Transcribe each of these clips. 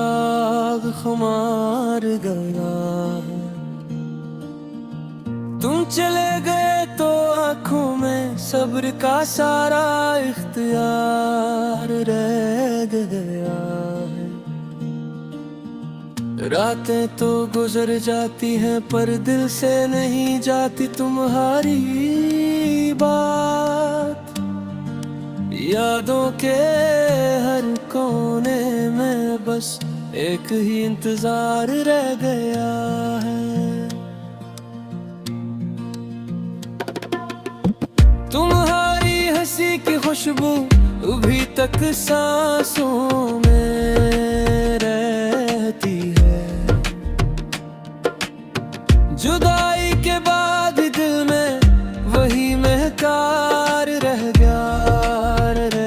दाग खुमार गया है। तुम चले गए तो आँखों में सब्र का सारा इख्तियार रह गया है। रातें तो गुजर जाती हैं पर दिल से नहीं जाती तुम्हारी बात। यादों के हर कोने में बस एक ही इंतजार रह गया है। तुम्हारी हंसी की खुशबू अभी तक सांसों में रहती है। जुदाई के बाद दिल में वही महकार रह गया है।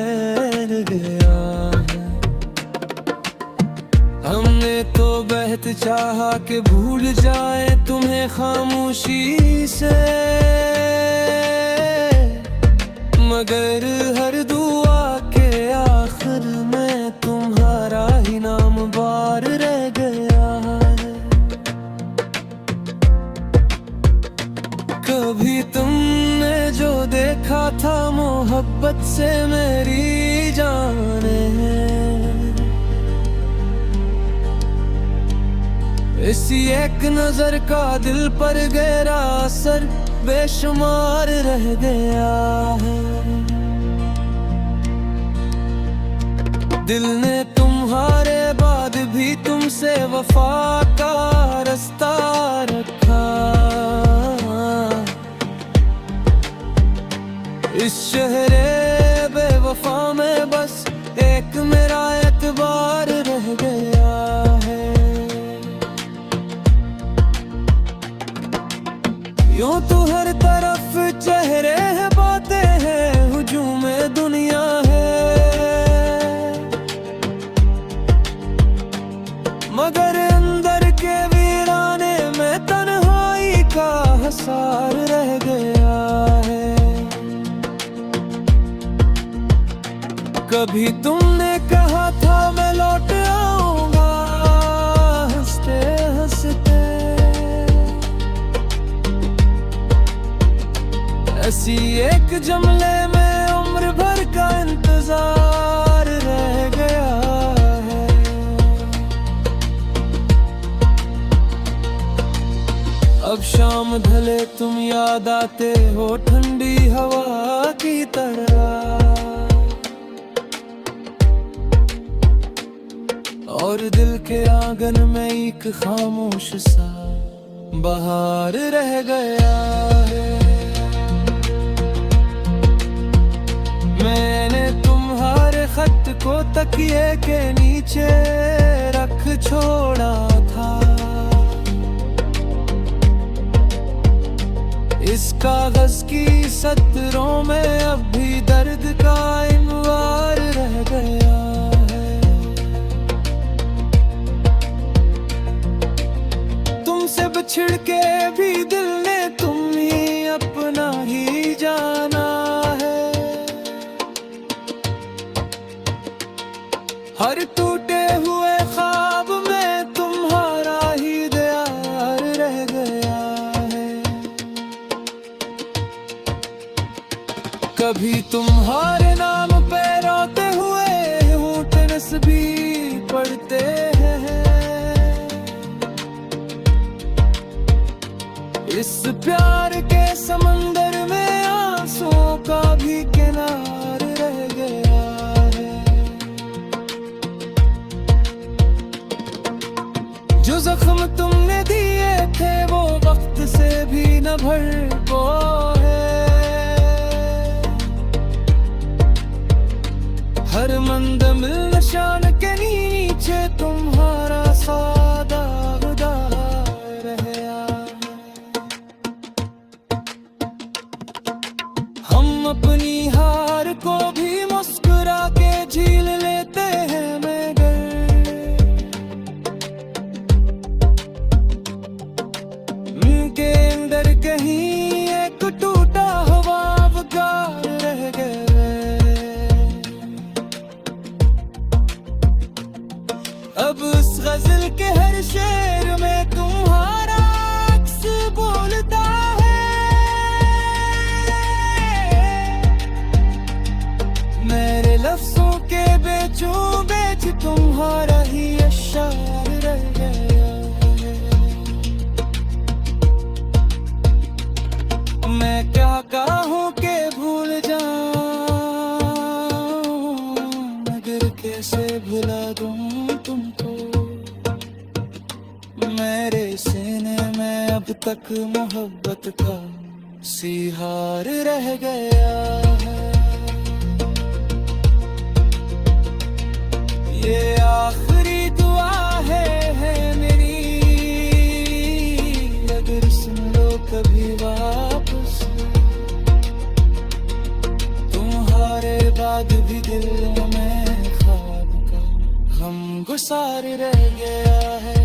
हमने तो बेहद चाहा कि भूल जाए तुम्हें खामोशी से, मगर हर दुआ के आखिर में तुम्हारा ही नाम बार रह गया है। कभी तुमने जो देखा था मोहब्बत से मेरी जाने, इसी एक नजर का दिल पर गहरा असर बेशुमार रह गया है। दिल ने तुम्हारे बाद भी तुमसे वफा का रास्ता रखा। इस शहरे बेवफा में बस एक मेरा एतबार रह गया है। यूं तो हर तरफ चेहरे हैं, बातें हैं, हुजूम दुनिया है, मगर अंदर के वीराने में तन्हाई का हसार रह गया है। कभी तुमने कहा था मैं लौट आऊंगा हंसते हंसते, ऐसी एक जुमले में उम्र भर का इंतजार रह गया है। अब शाम ढले तुम याद आते हो ठंडी हवा की तरह, और दिल के आंगन में एक खामोश सा बहार रह गया है। मैंने तुम्हारे खत को तकिए के नीचे रख छोड़ा था। इस कागज की सतरों में अब भी दर्द का इनवार रह गया है। तुमसे बिछड़ के भी दिल ने तुम ही अपना ही जाना है। हर टूटे हुए ख्वाब में तुम्हारा ही दयार रह गया है। कभी तुम्हारे नाम पे रोते हुए होंठ नस्बी पढ़ते हैं। इस प्यार के समंदर में आंसुओं का भी किनार रह गया है। जो जख्म तुमने दिए थे वो वक्त से भी न भर को है। हर मंदमिल निशान के नीचे तुम्हारा सादा अपनी हार को भी मुस्कुरा के झील लेते हैं, मगर उनके अंदर कहीं एक टूटा हुआ वकार रह गए। अब उस गजल के हर शेर में तुम्हारा अक्स बोलता है। मेरे लफ्जों के बेचूं बेच तुम्हारा ही अशार रह गया है। मैं क्या कहूँ के भूल जाऊं, मगर कैसे भुला दूं तुमको। मेरे सीने में अब तक मोहब्बत का सिहार रह गया है। ये आखिरी दुआ है मेरी, अगर सुन लो कभी वापस। तुम्हारे बाद भी दिल में ख्वाब का गम गुसार रह गया है।